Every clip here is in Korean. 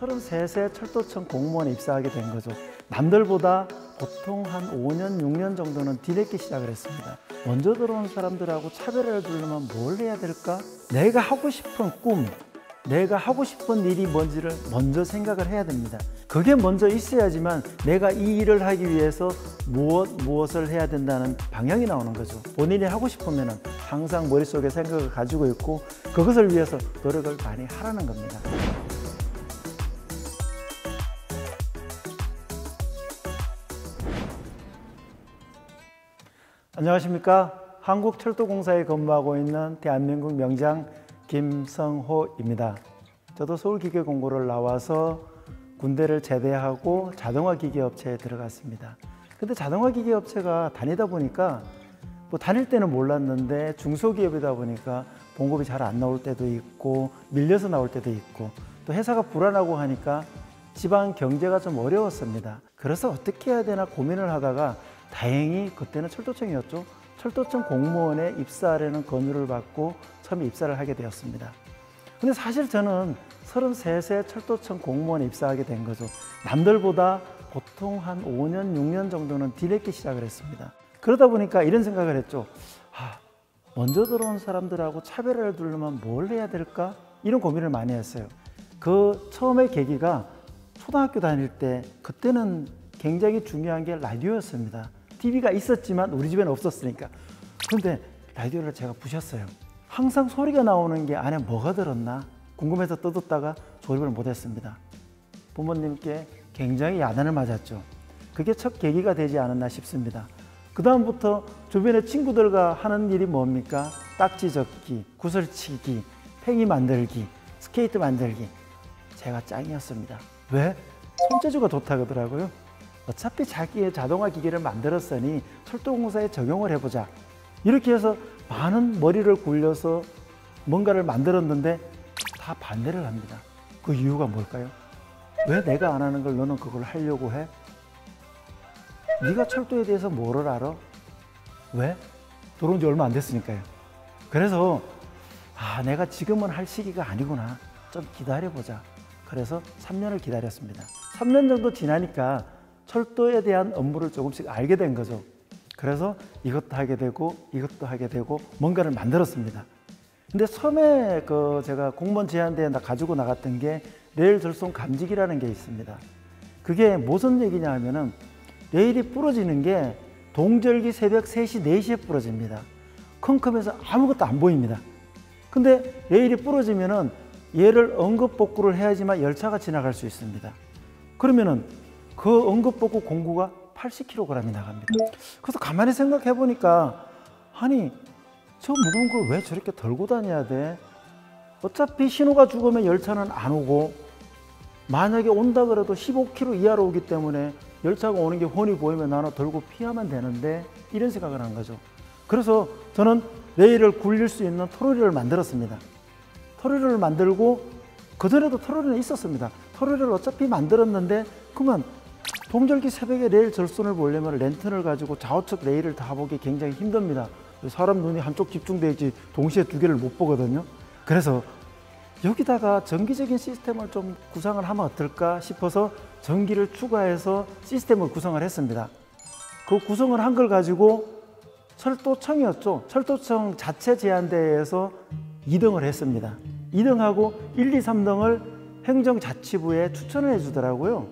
33세 철도청 공무원에 입사하게 된 거죠. 남들보다 보통 한 5년, 6년 정도는 뒤늦게 시작을 했습니다. 먼저 들어온 사람들하고 차별을 두려면 뭘 해야 될까? 내가 하고 싶은 꿈, 내가 하고 싶은 일이 뭔지를 먼저 생각을 해야 됩니다. 그게 먼저 있어야지만 내가 이 일을 하기 위해서 무엇을 해야 된다는 방향이 나오는 거죠. 본인이 하고 싶으면 항상 머릿속에 생각을 가지고 있고 그것을 위해서 노력을 많이 하라는 겁니다. 안녕하십니까. 한국철도공사에 근무하고 있는 대한민국 명장 김성호입니다. 저도 서울기계공고를 나와서 군대를 제대하고 자동화기계업체에 들어갔습니다. 근데 자동화기계업체가 다니다 보니까 다닐 때는 몰랐는데 중소기업이다 보니까 봉급이 잘 안 나올 때도 있고 밀려서 나올 때도 있고 또 회사가 불안하고 하니까 지방 경제가 좀 어려웠습니다. 그래서 어떻게 해야 되나 고민을 하다가 다행히 그때는 철도청이었죠. 철도청 공무원에 입사하려는 권유를 받고 처음에 입사를 하게 되었습니다. 근데 사실 저는 33세 철도청 공무원에 입사하게 된 거죠. 남들보다 보통 한 5년, 6년 정도는 뒤늦게 시작을 했습니다. 그러다 보니까 이런 생각을 했죠. 먼저 들어온 사람들하고 차별을 두려면 뭘 해야 될까? 이런 고민을 많이 했어요. 그 처음의 계기가 초등학교 다닐 때 그때는 굉장히 중요한 게 라디오였습니다. TV가 있었지만 우리 집에는 없었으니까. 그런데 라디오를 제가 부셨어요. 항상 소리가 나오는 게 안에 뭐가 들었나 궁금해서 뜯었다가 조립을 못했습니다. 부모님께 굉장히 야단을 맞았죠. 그게 첫 계기가 되지 않았나 싶습니다. 그 다음부터 주변의 친구들과 하는 일이 뭡니까? 딱지 접기, 구슬치기, 팽이 만들기, 스케이트 만들기. 제가 짱이었습니다. 왜? 손재주가 좋다고 하더라고요. 어차피 자기의 자동화 기계를 만들었으니 철도공사에 적용을 해보자. 이렇게 해서 많은 머리를 굴려서 뭔가를 만들었는데 다 반대를 합니다. 그 이유가 뭘까요? 왜 내가 안 하는 걸 너는 그걸 하려고 해? 네가 철도에 대해서 뭐를 알아? 왜? 들어온 지 얼마 안 됐으니까요. 그래서 내가 지금은 할 시기가 아니구나. 좀 기다려보자. 그래서 3년을 기다렸습니다. 3년 정도 지나니까 철도에 대한 업무를 조금씩 알게 된 거죠. 그래서 이것도 하게 되고 이것도 하게 되고 뭔가를 만들었습니다. 근데 처음에 제가 공무원 제한대에 가지고 나갔던 게 레일 절송 감지기라는 게 있습니다. 그게 무슨 얘기냐 하면은 레일이 부러지는 게 동절기 새벽 3시, 4시에 부러집니다. 컴컴해서 아무것도 안 보입니다. 근데 레일이 부러지면은 얘를 응급복구를 해야지만 열차가 지나갈 수 있습니다. 그러면은 그 응급복구 공구가 80kg이 나갑니다. 그래서 가만히 생각해 보니까 아니 저 무거운 걸 왜 저렇게 들고 다녀야 돼? 어차피 신호가 죽으면 열차는 안 오고 만약에 온다 그래도 15km 이하로 오기 때문에 열차가 오는 게 훤히 보이면 나는 들고 피하면 되는데 이런 생각을 한 거죠. 그래서 저는 레일을 굴릴 수 있는 토로리를 만들었습니다. 토로리를 만들고 그전에도 토로리는 있었습니다. 토로리를 어차피 만들었는데 그러면 동절기 새벽에 레일 절선을 보려면 랜턴을 가지고 좌우측 레일을 다 보기 굉장히 힘듭니다. 사람 눈이 한쪽 집중되어 있지 동시에 두 개를 못 보거든요. 그래서 여기다가 전기적인 시스템을 좀 구상을 하면 어떨까 싶어서 전기를 추가해서 시스템을 구성을 했습니다. 그 구성을 한 걸 가지고 철도청이었죠. 철도청 자체 제한대회에서 2등을 했습니다. 2등하고 1, 2, 3등을 행정자치부에 추천을 해주더라고요.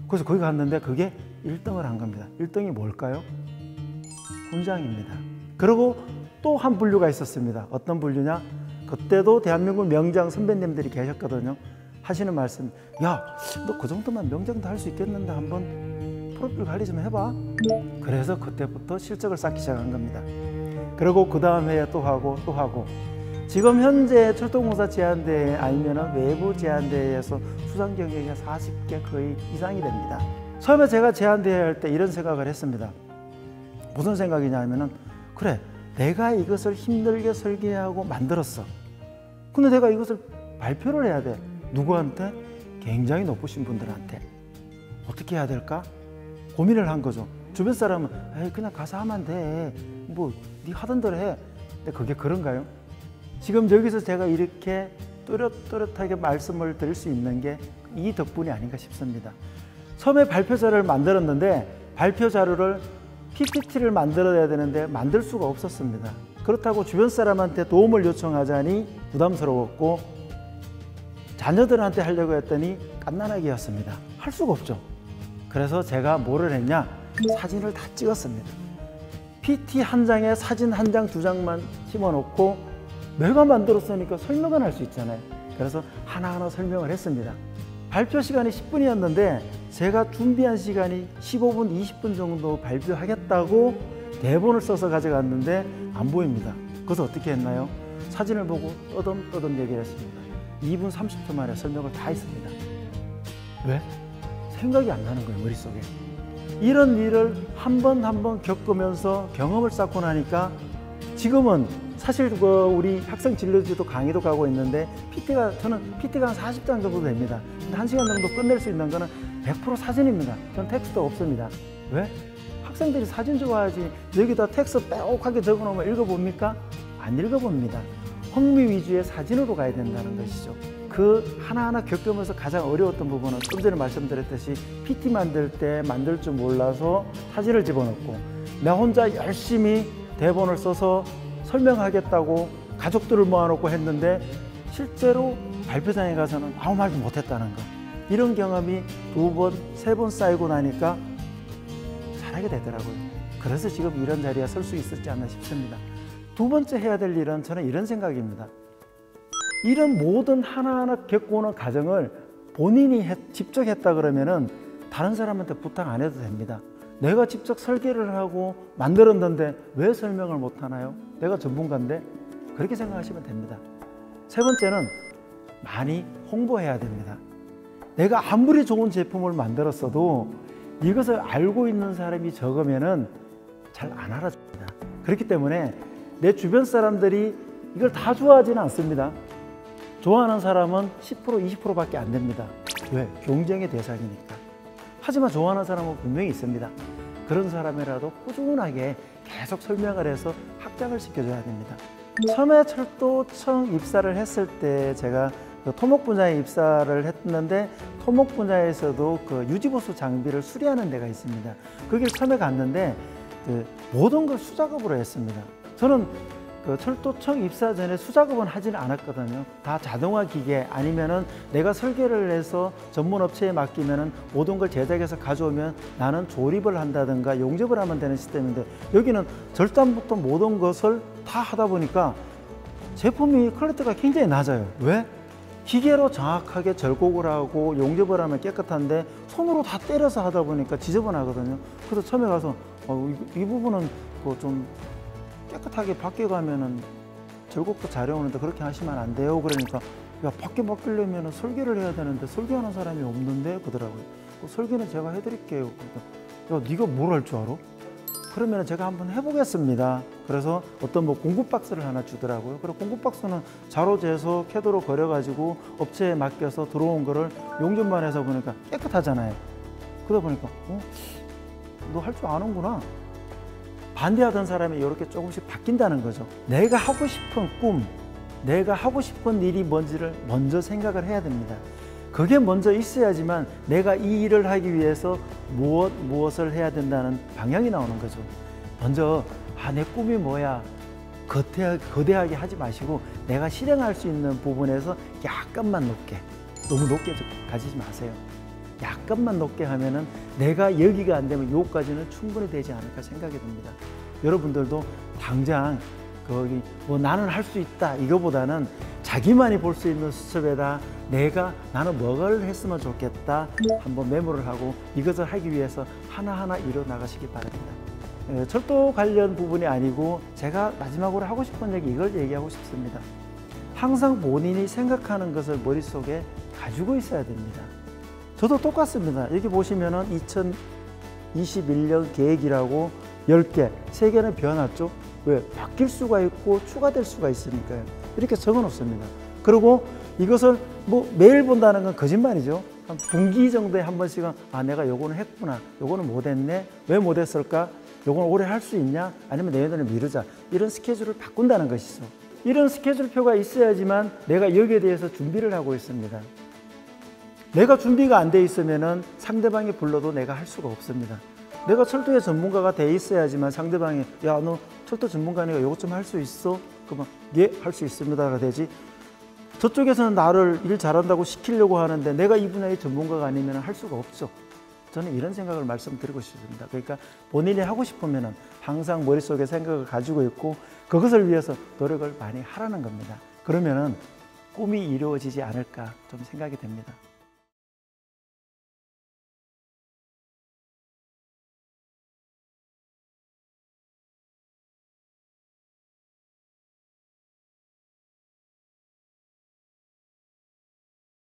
그래서 거기 갔는데 그게 1등을 한 겁니다. 1등이 뭘까요? 훈장입니다. 그리고 또 한 분류가 있었습니다. 어떤 분류냐? 그때도 대한민국 명장 선배님들이 계셨거든요. 하시는 말씀, 야, 너 그 정도면 명장도 할 수 있겠는데 한번 프로필 관리 좀 해봐. 그래서 그때부터 실적을 쌓기 시작한 겁니다. 그리고 그 다음 해에 또 하고 또 하고 지금 현재 철도공사 제한대회 아니면 외부 제한대회에서 수상 경력이 40개 거의 이상이 됩니다. 처음에 제가 제한대회 할 때 이런 생각을 했습니다. 무슨 생각이냐 하면은 그래, 내가 이것을 힘들게 설계하고 만들었어. 근데 내가 이것을 발표를 해야 돼. 누구한테? 굉장히 높으신 분들한테. 어떻게 해야 될까? 고민을 한 거죠. 주변 사람은 에이, 그냥 가서 하면 돼. 뭐 네 하던 대로 해. 근데 그게 그런가요? 지금 여기서 제가 이렇게 또렷또렷하게 말씀을 드릴 수 있는 게 이 덕분이 아닌가 싶습니다. 처음에 발표 자료를 만들었는데 발표 자료를 PPT를 만들어야 되는데 만들 수가 없었습니다. 그렇다고 주변 사람한테 도움을 요청하자니 부담스러웠고 자녀들한테 하려고 했더니 갓난아기였습니다. 할 수가 없죠. 그래서 제가 뭐를 했냐? 사진을 다 찍었습니다. PT 한 장에 사진 한 장, 두 장만 심어놓고 내가 만들었으니까 설명은 할 수 있잖아요. 그래서 하나하나 설명을 했습니다. 발표 시간이 10분이었는데 제가 준비한 시간이 15분, 20분 정도 발표하겠다고 대본을 써서 가져갔는데 안 보입니다. 그래서 어떻게 했나요? 사진을 보고 떠듬떠듬 얘기를 했습니다. 2분 30초 만에 설명을 다 했습니다. 왜? 생각이 안 나는 거예요, 머릿속에. 이런 일을 한 번 한 번 겪으면서 경험을 쌓고 나니까 지금은 사실 우리 학생 진료지도 강의도 가고 있는데 저는 PT가 한 40장 정도 됩니다. 근데 1시간 정도 끝낼 수 있는 거는 100% 사진입니다. 전 텍스트 없습니다. 왜? 학생들이 사진 좋아하지 여기다 텍스트 빼곡하게 적어놓으면 읽어봅니까? 안 읽어봅니다. 흥미 위주의 사진으로 가야 된다는 것이죠. 그 하나하나 겪으면서 가장 어려웠던 부분은 좀 전에 말씀드렸듯이 PT 만들 때 만들 줄 몰라서 사진을 집어넣고 나 혼자 열심히 대본을 써서 설명하겠다고 가족들을 모아놓고 했는데 실제로 발표장에 가서는 아무 말도 못했다는 거. 이런 경험이 2번, 3번 쌓이고 나니까 잘하게 되더라고요. 그래서 지금 이런 자리에 설 수 있었지 않나 싶습니다. 두 번째 해야 될 일은 저는 이런 생각입니다. 이런 모든 하나하나 겪고 오는 과정을 본인이 직접 했다 그러면은 다른 사람한테 부탁 안 해도 됩니다. 내가 직접 설계를 하고 만들었는데 왜 설명을 못 하나요? 내가 전문가인데? 그렇게 생각하시면 됩니다. 세 번째는 많이 홍보해야 됩니다. 내가 아무리 좋은 제품을 만들었어도 이것을 알고 있는 사람이 적으면은 잘 안 알아줍니다. 그렇기 때문에 내 주변 사람들이 이걸 다 좋아하지는 않습니다. 좋아하는 사람은 10%, 20%밖에 안 됩니다. 왜? 경쟁의 대상이니까. 하지만 좋아하는 사람은 분명히 있습니다. 그런 사람이라도 꾸준하게 계속 설명을 해서 확장을 시켜줘야 됩니다. 처음에 철도청 입사를 했을 때 제가 토목 분야에 입사를 했는데 토목 분야에서도 유지보수 장비를 수리하는 데가 있습니다. 거기를 처음에 갔는데 모든 걸 수작업으로 했습니다. 저는 철도청 입사 전에 수작업은 하지는 않았거든요. 다 자동화 기계 아니면은 내가 설계를 해서 전문 업체에 맡기면은 모든 걸 제작해서 가져오면 나는 조립을 한다든가 용접을 하면 되는 시스템인데 여기는 절단부터 모든 것을 다 하다 보니까 제품이 퀄리티가 굉장히 낮아요. 왜? 기계로 정확하게 절곡을 하고 용접을 하면 깨끗한데 손으로 다 때려서 하다 보니까 지저분하거든요. 그래서 처음에 가서 이 부분은 좀 깨끗하게 바뀌어가면은 절곡도 잘 해오는데 그렇게 하시면 안 돼요. 그러니까 야, 바뀌려면 설계를 해야 되는데 설계하는 사람이 없는데 그러더라고요. 설계는 제가 해드릴게요. 그러니까 야, 네가 뭘 할 줄 알아? 그러면 제가 한번 해보겠습니다. 그래서 어떤 공구 박스를 하나 주더라고요. 그리고 공구 박스는 자로 재서 캐드로 그려가지고 업체에 맡겨서 들어온 거를 용접만 해서 보니까 깨끗하잖아요. 그러다 보니까 너 할 줄 아는구나. 반대하던 사람이 이렇게 조금씩 바뀐다는 거죠. 내가 하고 싶은 꿈, 내가 하고 싶은 일이 뭔지를 먼저 생각을 해야 됩니다. 그게 먼저 있어야지만 내가 이 일을 하기 위해서 무엇을 해야 된다는 방향이 나오는 거죠. 먼저 내 꿈이 뭐야? 거대하게 하지 마시고 내가 실행할 수 있는 부분에서 약간만 높게, 너무 높게 가지지 마세요. 약간만 높게 하면은 내가 여기가 안 되면 요까지는 충분히 되지 않을까 생각이 듭니다. 여러분들도 당장 거기 나는 할 수 있다 이거보다는 자기만이 볼 수 있는 수첩에다 나는 뭐를 했으면 좋겠다 한번 메모를 하고 이것을 하기 위해서 하나하나 이뤄 나가시기 바랍니다. 철도 관련 부분이 아니고 제가 마지막으로 하고 싶은 얘기 이걸 얘기하고 싶습니다. 항상 본인이 생각하는 것을 머릿속에 가지고 있어야 됩니다. 저도 똑같습니다. 여기 보시면은 2021년 계획이라고 10개, 3개는 비워놨죠. 왜? 바뀔 수가 있고 추가될 수가 있으니까요. 이렇게 적어놓습니다. 그리고 이것을 매일 본다는 건 거짓말이죠. 한 분기 정도에 한 번씩은 내가 요거는 했구나, 요거는 못했네, 왜 못했을까, 요거는 올해 할 수 있냐, 아니면 내년에 미루자, 이런 스케줄을 바꾼다는 것이죠. 이런 스케줄표가 있어야지만 내가 여기에 대해서 준비를 하고 있습니다. 내가 준비가 안 돼 있으면은 상대방이 불러도 내가 할 수가 없습니다. 내가 철도의 전문가가 돼 있어야지만 상대방이 야, 너 철도 전문가니까 이것 좀 할 수 있어? 그러면 예, 할 수 있습니다가 되지. 저쪽에서는 나를 일 잘한다고 시키려고 하는데 내가 이 분야의 전문가가 아니면 할 수가 없죠. 저는 이런 생각을 말씀드리고 싶습니다. 그러니까 본인이 하고 싶으면 항상 머릿속에 생각을 가지고 있고 그것을 위해서 노력을 많이 하라는 겁니다. 그러면은 꿈이 이루어지지 않을까 좀 생각이 됩니다.